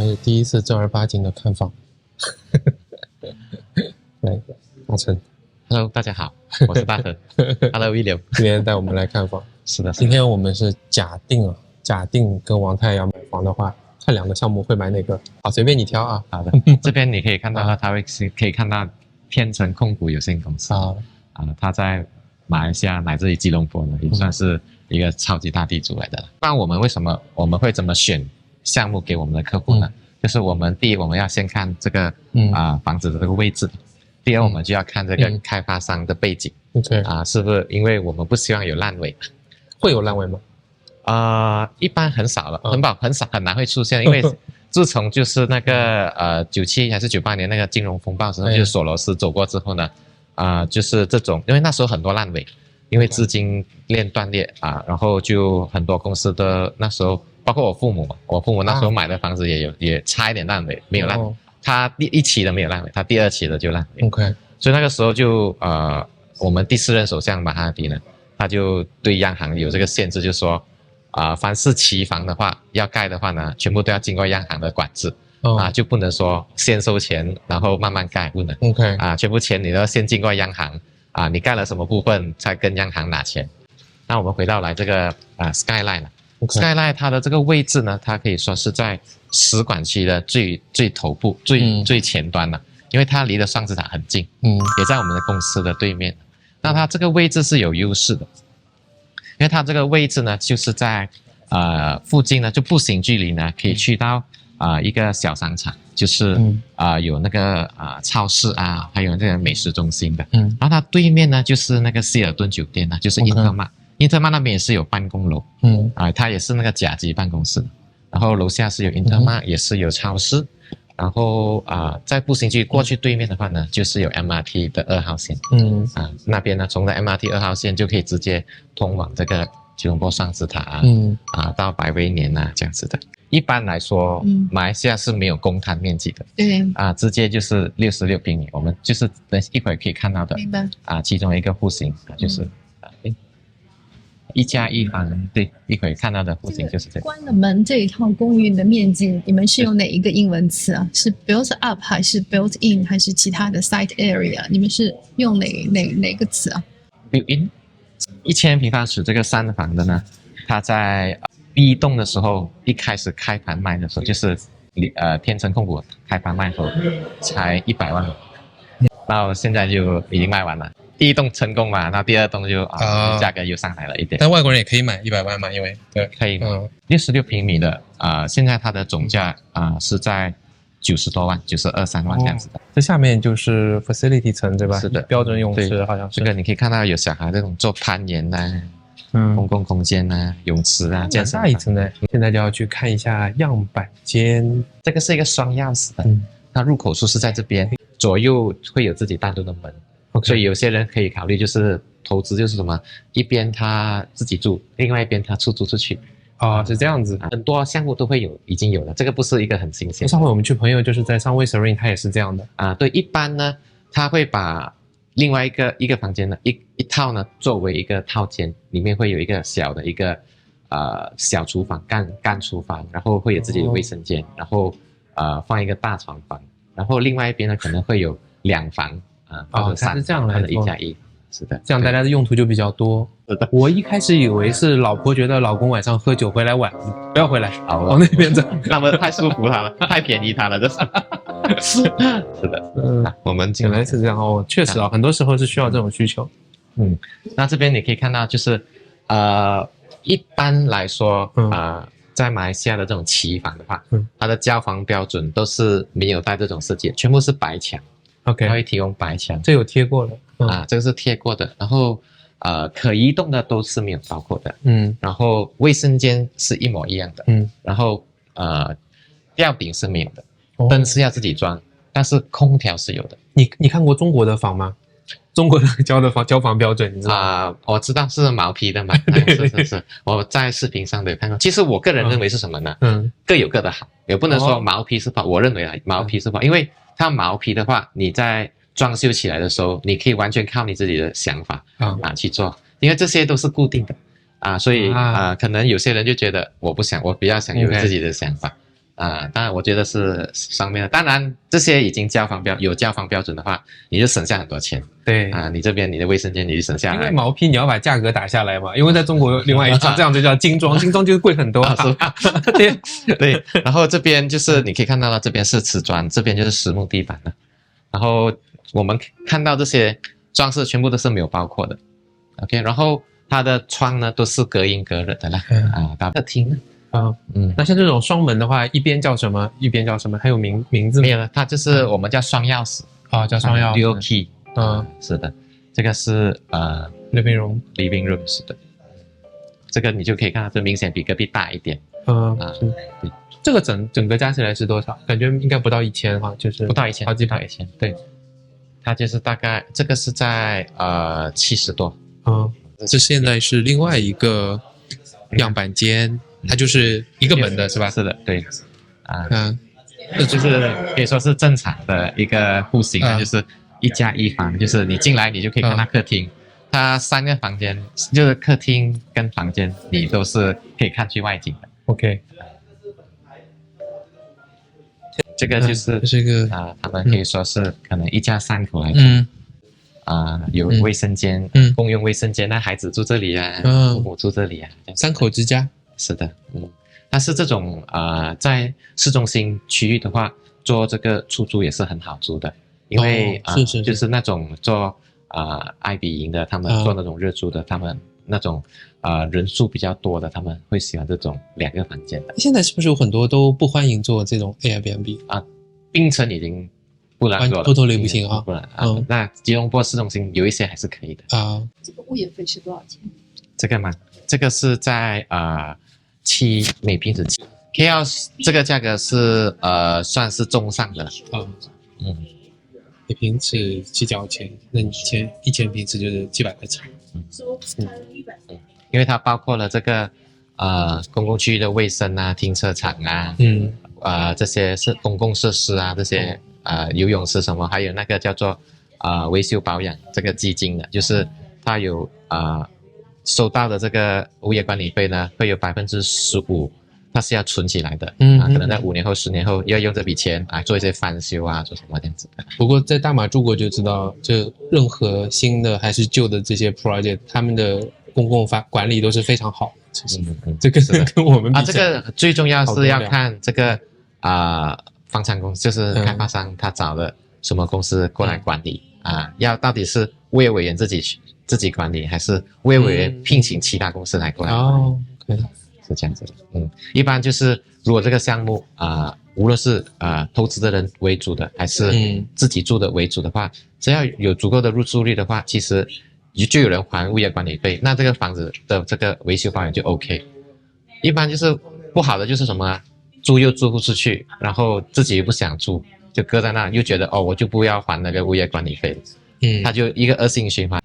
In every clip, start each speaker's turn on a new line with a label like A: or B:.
A: 是第一次正儿八经的看房。来，阿成
B: Hello， 大家好，我是大和。Hello William，
A: 今天带我们来看房。
B: 是的，
A: 今天我们是假定跟王太要买房的话，看两个项目会买哪个？好，随便你挑啊。
B: 好的，这边你可以看到它可以看到天成控股有限公司它在马来西亚乃至于吉隆坡呢，也算是一个超级大地主来的。那我们为什么会怎么选项目给我们的客户呢？就是第一，我们要先看这个房子的这个位置。第二，我们就要看这个开发商的背景，是不是？因为我们不希望有烂尾。
A: 会有烂尾吗？
B: 一般很少了，很难会出现，因为自从就是那个97还是98年那个金融风暴之后，就是索罗斯走过之后呢，就是这种，因为那时候很多烂尾，因为资金链断裂然后就很多公司的那时候，包括我父母那时候买的房子也差一点烂尾，没有烂尾。他第一期的没有烂尾，他第二期的就烂尾。所以那个时候就我们第4任首相马哈迪呢，他就对央行有这个限制，就是说凡是期房的话要盖的话呢，全部都要经过央行的管制就不能说先收钱然后慢慢盖，不能全部钱你都要先经过央行你盖了什么部分才跟央行拿钱。那我们回到来这个Skyline Skyline 它的这个位置呢，它可以说是在使馆区的最头部最前端了，因为它离的双子塔很近也在我们的公司的对面。那它这个位置是有优势的，因为它这个位置呢就是在附近呢，就步行距离呢可以去到一个小商场，就是有那个超市还有这个美食中心的然后它对面呢就是那个希尔顿酒店呢，就是因特玛那边也是有办公楼它也是那个甲级办公室，然后楼下是有因特玛也是有超市，然后在步行区过去对面的话呢，就是有 MRT 的2号线那边呢从那 MRT 2号线就可以直接通往这个吉隆坡双子塔到百威年这样子的。一般来说马来西亚是没有公摊面积的，
C: 对
B: 直接就是66平米，我们就是等一会儿可以看到的其中一个户型就是1+1房，对，一会儿看到的户型就是这个。
C: 关了门这一套公寓的面积，你们是用哪一个英文词啊？是 built up 还是 built in 还是其他的 site area？ 你们是用哪个词啊
B: ？built in 1000平方尺这个3房的呢，它在B 栋的时候，一开始开盘卖的时候，就是天成控股开盘卖的时候才100万，到现在就已经卖完了。第一栋成功嘛，那第二栋就价格又上来了一点。
A: 但外国人也可以买100万嘛，因为对
B: 可以66平米的现在它的总价是在90多万，92、3万这样子的。
A: 这下面就是 facility 层对吧？
B: 是的，
A: 标准泳池好像是。
B: 这个你可以看到有小孩这种做攀岩公共空间泳池健身。
A: 下一层呢，现在就要去看一下样板间。
B: 这个是一个双钥匙的，它入口处是在这边，左右会有自己单独的门。所以有些人可以考虑就是投资，就是什么一边他自己住，另外一边他出租出去
A: 是这样子。
B: 很多项目都会已经有了，这个不是一个很新鲜。
A: 上回我们去朋友就是在上威 Serene， 他也是这样的
B: 对，一般呢他会把另外一个房间呢一套呢作为一个套间，里面会有一个小的一个小厨房干厨房，然后会有自己的卫生间，然后放一个大床房，然后另外一边呢可能会有2房或者3房，
A: 是这样来的
B: 1+1，是的，
A: 这样大家的用途就比较多。我一开始以为是老婆觉得老公晚上喝酒回来晚，不要回来，往那边走，
B: 那么太舒服他了，太便宜他了，这是。是的，我们
A: 原来是这样确实很多时候是需要这种需求。
B: 那这边你可以看到，就是一般来说在马来西亚的这种期房的话，它的交房标准都是没有带这种设计，全部是白墙。它会提供白墙，
A: 这有贴过的
B: 这个是贴过的，然后可移动的都是没有包括的，然后卫生间是一模一样的，然后吊顶是没有的，灯是要自己装，但是空调是有的。
A: 你看过中国的房吗？中国的交房标准你知道吗？
B: 我知道是毛坯的嘛，是，我在视频上都有看过。其实我个人认为是什么呢？各有各的好，也不能说毛坯是不好，我认为毛坯是不好，因为它毛坯的话，你在装修起来的时候，你可以完全靠你自己的想法去做，因为这些都是固定的所以可能有些人就觉得我比较想有自己的想法当然我觉得是上面的，当然这些已经有交房标准的话，你就省下很多钱
A: 对
B: 你这边你的卫生间你就省下来，
A: 因为毛坯你要把价格打下来嘛，因为在中国有另外一种这样就叫精装，精装就是贵很多
B: 是吧？
A: 对
B: 对，然后这边就是你可以看到了，这边是瓷砖，这边就是实木地板了，然后我们看到这些装饰全部都是没有包括的 ，OK， 然后它的窗呢都是隔音隔热的啦，客厅呢。
A: 那像这种双门的话，一边叫什么，一边叫什么？还有名字吗？
B: 没有了，它就是我们叫双钥匙
A: 叫双钥匙
B: ，dual key，是的，这个是
A: living room
B: 是的，这个你就可以看到，这明显比隔壁大一点，
A: 是，对，这个整个加起来是多少？感觉应该不到1000哈，就是
B: 不到1000，
A: 好几百
B: 1000，对，它就是大概这个是在70多，
D: 这现在是另外一个样板间。它就是一个门的是吧？
B: 是的，对，这就是可以说是正常的一个户型，就是1加1房，就是你进来你就可以看到客厅，它3个房间，就是客厅跟房间，你都是可以看去外景的。
A: OK，
B: 这个就是
D: 这个
B: 他们可以说是可能一家3口来住。有卫生间，共用卫生间，那孩子住这里父母住这里
D: 3口之家。
B: 是的，但是这种在市中心区域的话，做这个出租也是很好租的，因为就是那种做爱彼迎的，他们做那种日租的，他们那种人数比较多的，他们会喜欢这种2个房间的。
D: 现在是不是有很多都不欢迎做这种 Airbnb
B: 槟城已经不能做了
D: ，totally 不行
B: 不能那吉隆坡市中心有一些还是可以的
C: 这个物业费是多少钱？
B: 这个吗？这个是在每平尺7KL 这个价格是算是中上的了。
D: 每平尺7角钱，那你1000平尺就是700块钱。
B: 因为它包括了这个公共区域的卫生停车场这些是公共设施这些游泳池什么，还有那个叫做维修保养这个基金的，就是它有收到的这个物业管理费呢，会有15%，它是要存起来的，可能在5年后、10年后要用这笔钱做一些翻修做什么这样子的。
D: 不过在大马住过就知道，就任何新的还是旧的这些 project， 他们的公共管理都是非常好的。其实这个跟我们比
B: 这个最重要是要看这个房产公司，就是开发商他找的什么公司过来管理要到底是物业委员自己管理，还是物业委员聘请其他公司来过来管理是这样子的。一般就是如果这个项目无论是投资的人为主的，还是自己住的为主的话，只要有足够的入住率的话，其实就有人还物业管理费，那这个房子的这个维修保养就 OK。一般就是不好的就是什么租又租不出去，然后自己又不想住，就搁在那，又觉得我就不要还那个物业管理费，它就一个恶性循环。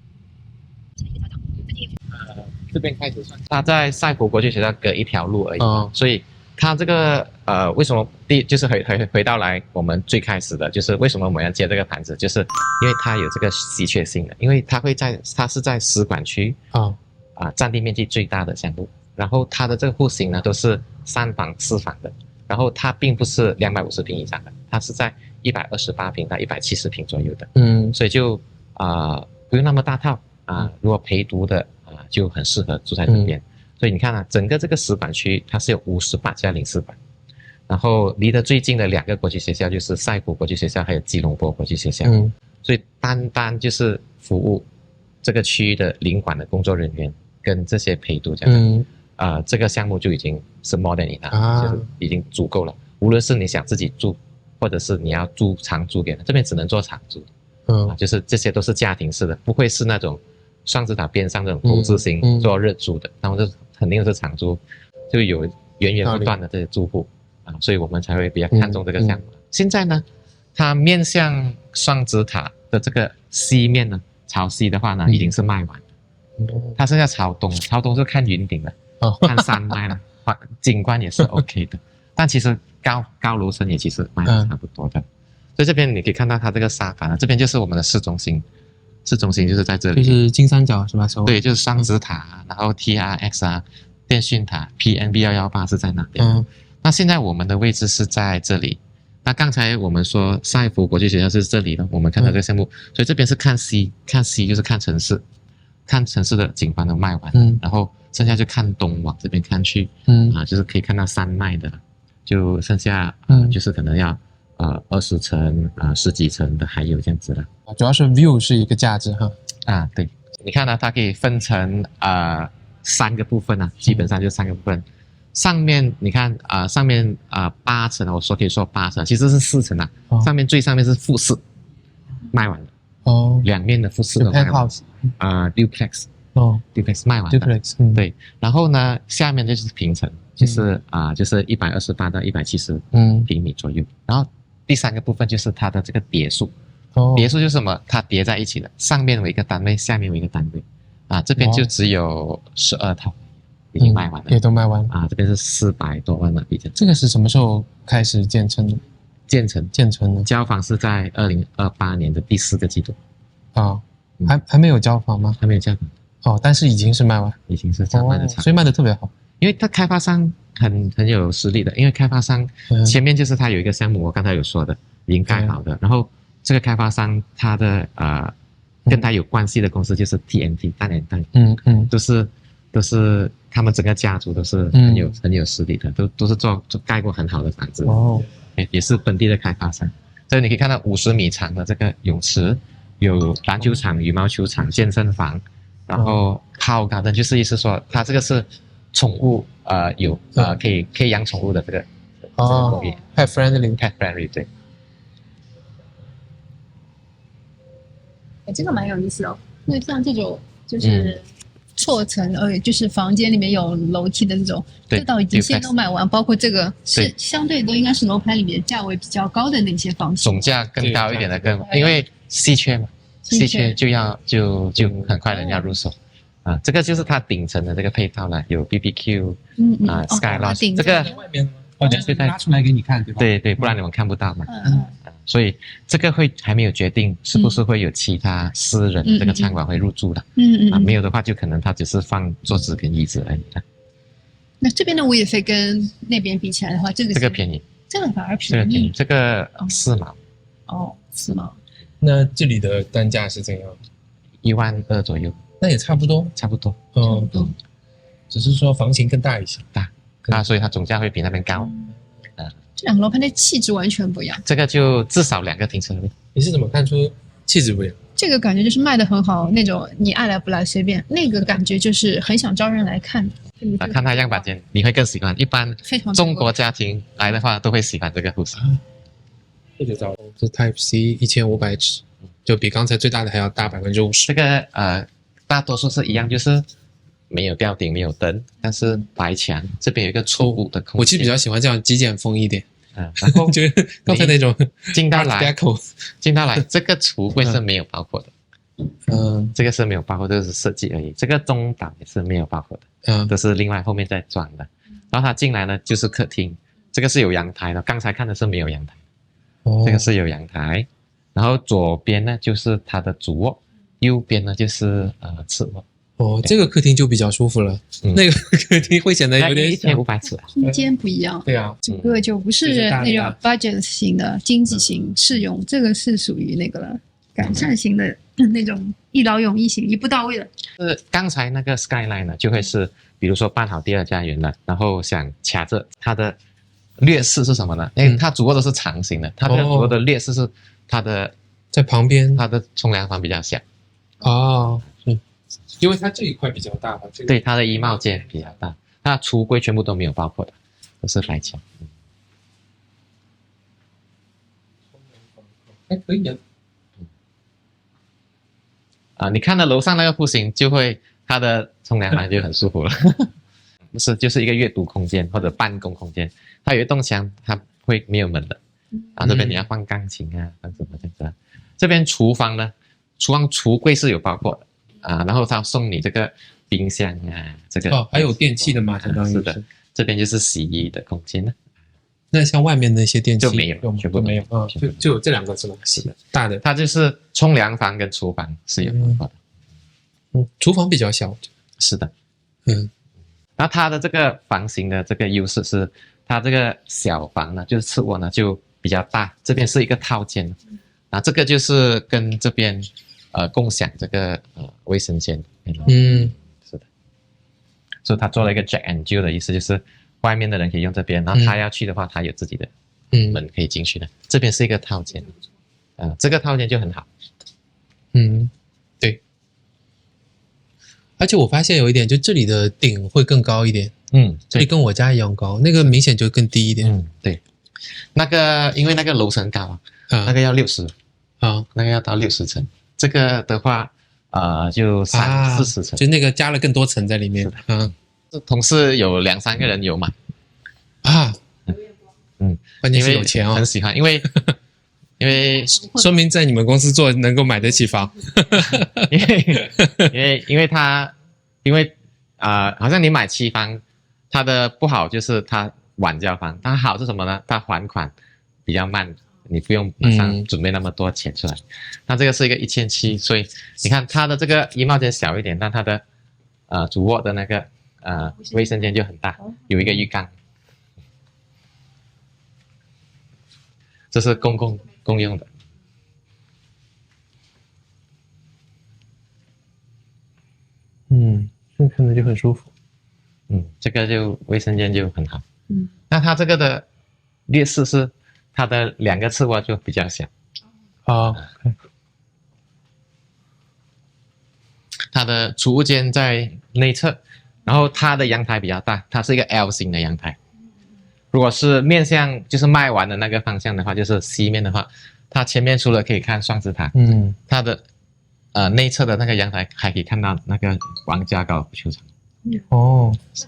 B: 这边开始算，它在赛普国际学校隔一条路而已，所以它这个为什么就是回到来我们最开始的，就是为什么我们要接这个盘子，就是因为它有这个稀缺性的，因为它是在使馆区占地面积最大的项目，然后它的这个户型呢都是3房4房的，然后它并不是250平以上的，它是在128平到170平左右的，所以就不用那么大套如果陪读的就很适合住在这边。所以你看整个这个使馆区它是有58家领事馆，然后离得最近的2个国际学校就是赛普国际学校还有吉隆坡国际学校，所以单就是服务这个区域的领馆的工作人员跟这些陪读这样这个项目就已经是 more than enough，就是已经足够了。无论是你想自己住，或者是你要长租给人，这边只能做长租，就是这些都是家庭式的，不会是那种双子塔边上这种投资型做日租的，他们就肯定是长租，就有源源不断的这些住户所以我们才会比较看重这个项目。现在呢，它面向双子塔的这个西面呢，朝西的话呢，已经是卖完了，它剩下朝东是看云顶的，看山脉了，景观也是 OK 的，但其实高楼层也其实卖的差不多的。所以这边你可以看到它这个沙发呢，这边就是我们的市中心就是在这里，
D: 就是金三角是吧？
B: 对，就是双子塔然后 TRX 电讯塔 PNB 118是在那边，那现在我们的位置是在这里。那刚才我们说赛福国际学校是这里的，我们看到这个项目，所以这边是看西就是看城市，看城市的景观都卖完，然后剩下就看东往这边看去，就是可以看到山脉的，就剩下就是可能要20层10几层的还有这样子的。
D: 主要是 view 是一个价值哈。
B: 对，你看呢，它可以分成3个部分啊，基本上就3个部分。上面你看上面8层，我可以说8层，其实是4层啊。上面最上面是复式，卖完了。两面的复式都卖完了。duplex。duplex 卖完了。
D: duplex。
B: 对，然后呢，下面就是平层，就是128到170平米左右。然后第3个部分就是它的这个叠数。叠数就是什么？它叠在一起的，上面为一个单位，下面为一个单位。这边就只有12套。已经卖完了，
D: 也都卖完
B: 这边是400多万马币。
D: 这个是什么时候开始建成的？建成的。
B: 交房是在2028年的第4个季度。
D: 还没有交房吗？
B: 还没有交房。
D: 但是已经是卖完，
B: 已经是卖的
D: 所以卖的特别好。
B: 因为它开发商很有实力的，因为开发商前面就是他有一个项目，我刚才有说的，已经盖好的。然后这个开发商他的跟他有关系的公司就是 TNT 大连蛋，都是他们整个家族都是很有实力的，都是做盖过很好的房子。也是本地的开发商。所以你可以看到50米长的这个泳池，有篮球场、羽毛球场、健身房，然后泡garden，就是意思说它这个是宠物有可以养宠物的这个公寓。
D: pet friendly。
B: 对。
C: 这个蛮有意思哦，因为像这种就是错层，就是房间里面有楼梯的这种，这倒已经现在都卖完，包括这个是相对都应该是楼盘里面价位比较高的那些房型，
B: 总价更高一点的因为稀缺嘛，稀缺就很快人家入手。这个就是它顶层的这个配套了，有 BBQ Sky Lodge， 这个
A: 外面就拉出来给你看，对吧？
B: 对，不然你们看不到嘛。所以这个还没有决定是不是会有其他私人这个餐馆会入住的。没有的话就可能它只是放桌子跟椅子而已。
C: 那这边的物业费跟那边比起来的话，这个
B: 便宜，
C: 这个反而便宜，
B: 这个4毛。
C: 4毛。
D: 那这里的单价是怎样
B: ？12000左右。
D: 那也差不多。只是说房型更大一些。
B: 所以它总价会比那边高。
C: 这两个楼盘的气质完全不一样。
B: 这个就至少2个停车位。
D: 你是怎么看出气质不一样？
C: 这个感觉就是卖得很好，那种你爱来不来随便。那个感觉就是很想招人来看。
B: 看它样板间，你会更喜欢。一般中国家庭来的话，都会喜欢这个户型。
D: 这就找是 Type C 1500尺，就比刚才最大的还要大50%。
B: 这个大多数是一样，就是没有吊顶，没有灯，但是白墙，这边有一个储物的空间。
D: 我其实比较喜欢这样极简风一点。
B: 然后
D: 就是刚才那种
B: 进到来，这个橱柜是没有包括的。这个是没有包括，这个是设计而已。这个中档也是没有包括的，这是另外后面再装的。然后它进来呢就是客厅，这个是有阳台的，刚才看的是没有阳台，这个是有阳台。然后左边呢就是它的主卧，右边呢就是次卧。
D: 这个客厅就比较舒服了。那个客厅会显得有点
B: 1500尺，
C: 空间不一样。
D: 对啊，
C: 整个就不是那种 budget 型的经济型适用，这个是属于那个了改善型的那种一劳永逸型，一步到位的。
B: 刚才那个 skyline 呢，就会是比如说办好第2家园了，然后想卡着它的劣势是什么呢？因为它主卧都是长形的，它的主卧的劣势是它的
D: 在旁边，
B: 它的冲凉房比较小。
D: 因为它这一块比较大吧？
B: 对，它的衣帽间比较大，它橱柜全部都没有包括的，都是白墙。
D: 还可以
B: 你看到楼上那个户型，就会它的冲凉房就很舒服了。不是，就是一个阅读空间或者办公空间。它有一栋墙，它会没有门的。这边你要放钢琴放什么这样子。这边厨房呢，橱柜是有包括的。然后他送你这个冰箱这个
D: 还有电器的嘛？
B: 是的，这边就是洗衣的空间呢。
D: 那像外面那些电器
B: 就没有，全部
D: 没有就有这2个是吧？是的，大的。
B: 它就是冲凉房跟厨房是有包括
D: 的。厨房比较小。
B: 是的。那它的这个房型的这个优势是，它这个小房呢，就是次卧呢就比较大，这边是一个套间，那这个就是跟这边共享这个卫生间。是的，所以他做了一个 Jack and Jill 的意思，就是外面的人可以用这边，然后他要去的话，他有自己的门可以进去的。这边是一个套间，这个套间就很好。
D: 对。而且我发现有一点，就这里的顶会更高一点，所以跟我家一样高，那个明显就更低一点。
B: 对，那个因为那个楼层高那个要60那个要到60层，这个的话就30-40层，
D: 就那个加了更多层在里面。
B: 同事有2-3个人有买
D: 关键是有钱哦，
B: 很喜欢，因为
D: 说明在你们公司做能够买得起房。
B: 因为好像你买期房，它的不好就是它晚交房，它好是什么呢？它还款比较慢，你不用马上准备那么多钱出来。那这个是一个1700，所以你看它的这个衣帽间小一点，但它的主卧的那个卫生间就很大，有一个浴缸，这是公用的。
D: 这看着就很舒服。
B: 这个就卫生间就很好。那它这个的劣势是它的2个次卧就比较小。它的储物间在内侧，然后它的阳台比较大，它是一个 L 型的阳台。如果是面向就是卖完的那个方向的话，就是西面的话，它前面除了可以看双子塔，它的内侧的那个阳台还可以看到那个王家高尔夫球场。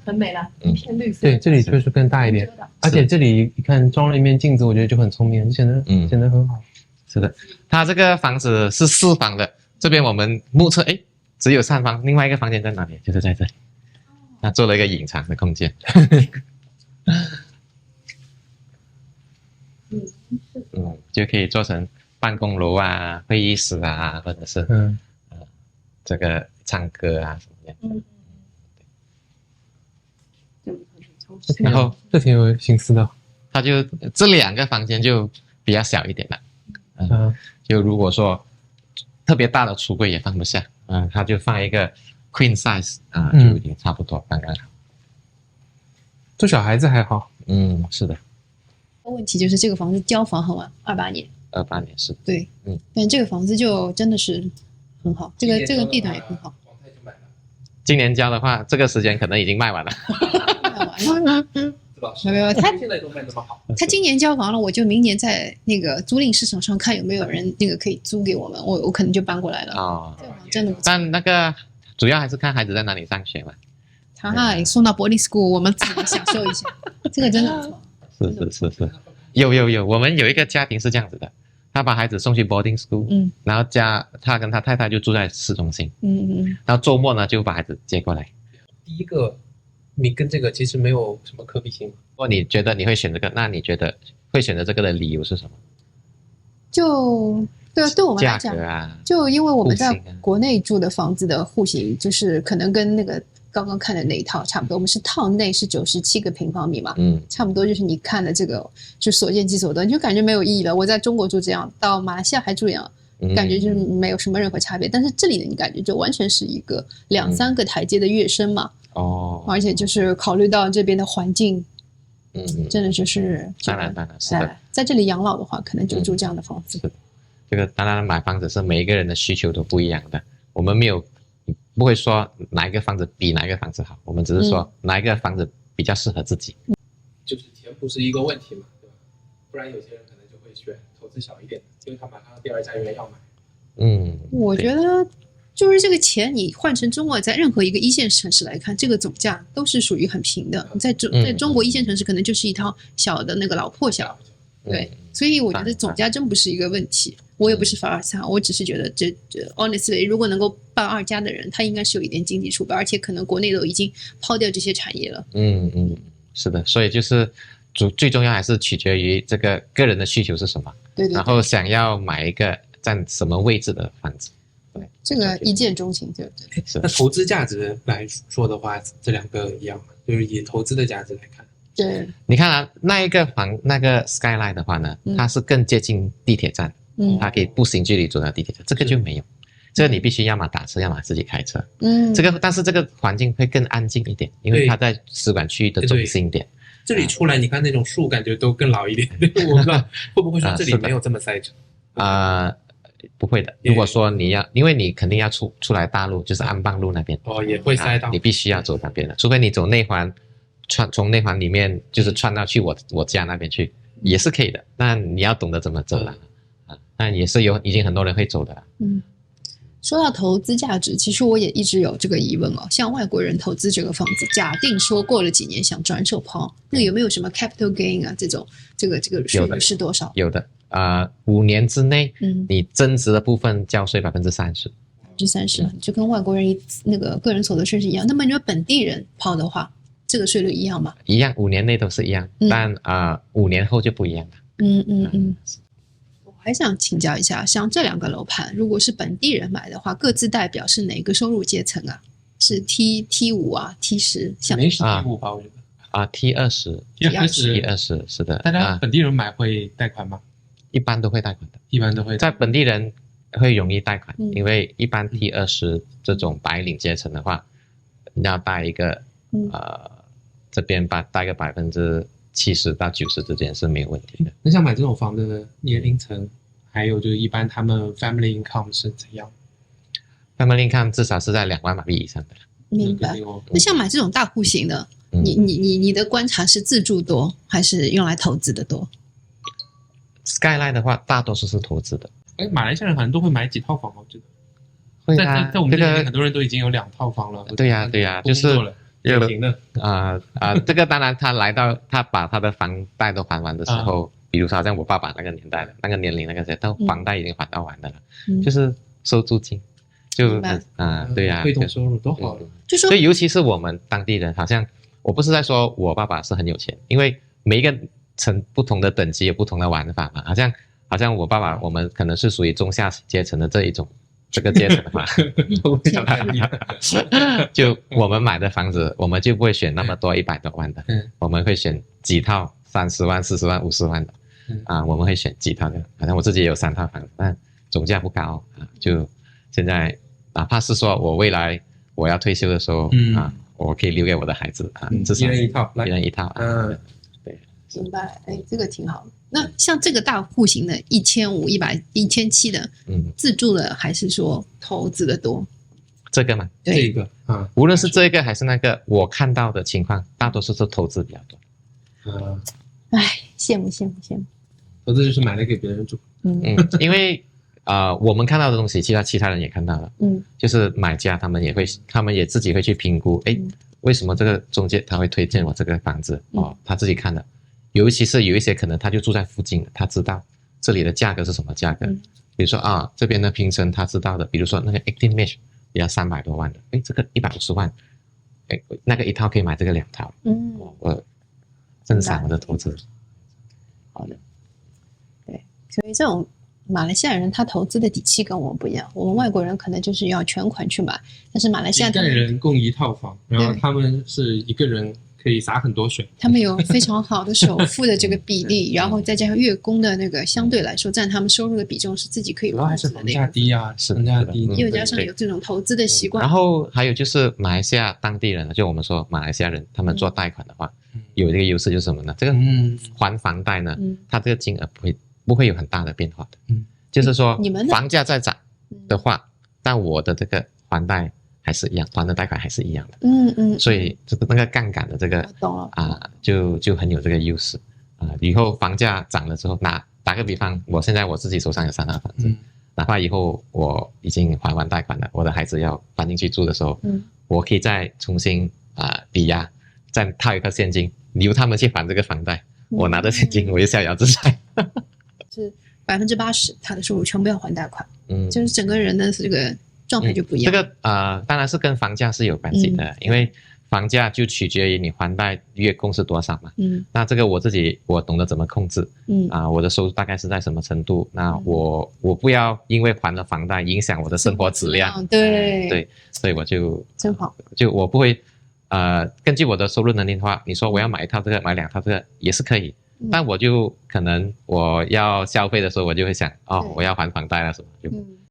C: 很美了，一片绿色。
D: 对，这里确实更大一点，而且这里你看装了一面镜子，我觉得就很聪明，显得很好。
B: 是的，它这个房子是4房的，这边我们目测只有3房，另外一个房间在哪里？就是在这里，它做了一个隐藏的空间。就可以做成办公楼啊、会议室啊，或者是这个唱歌啊什么的。然后
D: 这挺有心思的，
B: 它就这2个房间就比较小一点了。就如果说特别大的橱柜也放不下，它就放一个 queen size 就已经差不多刚刚好。
D: 做小孩子还好。
B: 是的。
C: 问题就是这个房子交房很晚，28年。
B: 28年是的。
C: 对，但这个房子就真的是很好，这个地段也很好。
B: 今年交的话，这个时间可能已经卖完了。
C: 没有，他
D: 现在都卖那么好。
C: 他今年交房了，我就明年在那个租赁市场上看有没有人那个可以租给我们，我可能就搬过来了。这个房真的不错。
B: 但那个主要还是看孩子在哪里上学嘛。
C: 他送到 boarding school， 我们自己享受一下，这个真的不错。
B: 是，有，我们有一个家庭是这样子的，他把孩子送去 boarding school，然后他跟他太太就住在市中心，然后周末呢就把孩子接过来。
D: 第一个，你跟这个其实没有什么可比性。
B: 如果你觉得你会选这个，那你觉得会选择这个的理由是什么？
C: 对我们来讲，
B: 价格啊，
C: 就因为我们在国内住的房子的户型，就是可能跟那个刚刚看的那一套差不多。我们是套内是97个平方米嘛，差不多就是你看的这个就所见即所得，你就感觉没有意义了。我在中国住这样，到马来西亚还住这样，感觉就是没有什么任何差别。但是这里的你感觉就完全是一个2-3个台阶的跃升嘛。而且就是考虑到这边的环境，真的就是
B: 当然是的，
C: 在这里养老的话，可能就住这样的房子。
B: 这个当然买房子是每一个人的需求都不一样的，我们不会说哪一个房子比哪一个房子好，我们只是说哪一个房子比较适合自己。
D: 就是钱不是一个问题嘛，对吧？不然有些人可能就会选投资小一点的，因为他马上第2家园要买。
C: 我觉得就是这个钱，你换成中国，在任何一个1线城市来看，这个总价都是属于很平的。在中国1线城市，可能就是一套小的那个老破小，对，所以我觉得总价真不是一个问题。我也不是凡尔赛，我只是觉得这 honestly， 如果能够办2家的人，他应该是有一点经济储备，而且可能国内都已经抛掉这些产业了。
B: 是的，所以就是最重要还是取决于这个个人的需求是什么，
C: 对，
B: 然后想要买一个在什么位置的房子。对，
C: 这个一见钟情，对不对？
D: 那投资价值来说的话，这2个一样吗？就是以投资的价值来看。
C: 对，
B: 你看啊，那个 Skyline 的话呢，它是更接近地铁站，它可以步行距离走到地铁站，这个就没有。这个你必须要么打车，要么自己开车。但是这个环境会更安静一点，因为它在使馆区的中心点。
D: 这里出来，你看那种树，感觉都更老一点。我不知道会不会说这里没有这么塞车。
B: 不会的。如果说你要，因为你肯定要出来大路，就是安邦路那边。
D: 也会塞到。
B: 你必须要走那边的，除非你走内环，从内环里面就是穿到去我家那边去，也是可以的。那你要懂得怎么走了。但也是已经很多人会走的了。
C: 说到投资价值，其实我也一直有这个疑问哦。像外国人投资这个房子，假定说过了几年想转手抛，那有没有什么 capital gain 啊？这个税率是多少？
B: 有的，5年之内，你增值的部分交税30%，30%
C: 就跟外国人那个个人所得税是一样。那么你说本地人抛的话，这个税率一样吗？
B: 一样，5年内都是一样，但5年后就不一样了。
C: 还想请教一下，像这2个楼盘，如果是本地人买的话，各自代表是哪个收入阶层啊？是 T5 啊 ，T10，像
D: 没是 T5吧？我觉得
B: T20，是的。
D: 大家本地人买会贷款吗？
B: 一般都会贷款的，
D: 一般都会。
B: 在本地人会容易贷款，因为一般 T20这种白领阶层的话，你要贷一个这边贷个70%到90%之间是没有问题的。
D: 那像买这种房子的年龄层，还有就是一般他们 family income 是怎样
B: ？family income 至少是在2万马币以上的。
C: 明白。那像买这种大户型的，你的观察是自住多还是用来投资的多
B: ？Skyline 的话，大多数是投资的。
D: 马来西亚人好像都会买几套房，我觉得。
B: 会啊，
D: 在我们这里很多人都已经有2套房了。
B: 对呀，就是这个当然他把他的房贷都还完的时候，比如说好像我爸爸那个年代的那个年龄那个时候，房贷已经还到完的了，就是收租金，对呀，
D: 被动收入多好。
B: 所以尤其是我们当地人，好像我不是在说我爸爸是很有钱，因为每一个不同的等级有不同的玩法嘛，好像我爸爸我们可能是属于中下阶层的这个阶层的话，就我们买的房子，我们就不会选那么多100多万的，我们会选几套30万、40万、50万的，我们会选几套的。好像我自己也有3套房子，但总价不高就现在哪怕是说我未来我要退休的时候我可以留给我的孩子至少一人一套，对，
C: 明白。这个挺好的。那像这个大户型的1500、100、1700的，自住的还是说投资的多？
B: 这个吗？
C: 对，
D: 这个
B: 无论是这个还是那个，我看到的情况大多数是投资比较多。
C: 羡慕。
D: 投资就是买来给别人住。
B: 因为我们看到的东西，其他人也看到了。就是买家他们也自己会去评估，为什么这个中介他会推荐我这个房子？他自己看的。尤其是有一些可能他就住在附近的，他知道这里的价格是什么价格。比如说这边的平层他知道的，比如说那个 18 mesh 也要300多万的，这个150万，那个一套可以买这个2套。我正常我的投资。
C: 好的，对，所以这种马来西亚人他投资的底气跟我们不一样，我们外国人可能就是要全款去买，但是马来西亚
D: 一个人供1套房，然后他们是一个人可以撒很多水，
C: 他们有非常好的首付的这个比例，然后再加上月供的那个相对来说占他们收入的比重是自己可以控制的。
D: 还是房价低房价低，
C: 又加上有这种投资的习惯。
B: 然后还有就是马来西亚当地人，就我们说马来西亚人，他们做贷款的话，有这个优势就是什么呢？这个还房贷呢，它这个金额不会有很大的变化的。就是说房价在涨的话，但我的这个还贷还是一样，还的贷款还是一样的。所以这个那个杠杆的这个就很有这个优势以后房价涨了之后，打个比方，现在我自己手上有3套房子，哪怕以后我已经还完贷款了，我的孩子要搬进去住的时候，我可以再重新抵押，再套一个现金，由他们去还这个房贷，我拿着现金我就逍遥自在。
C: 是80%他的收入全部要还贷款，就是整个人的这个状态就不一样。
B: 这个当然是跟房价是有关系的，因为房价就取决于你还贷月供是多少嘛。那这个我懂得怎么控制。我的收入大概是在什么程度？那我不要因为还了房贷影响我的生活质量。
C: 对，
B: 所以我就
C: 真好。
B: 就我不会根据我的收入能力的话，你说我要买一套这个，买2套这个也是可以，但我就可能我要消费的时候，我就会想，哦，我要还房贷了什么，就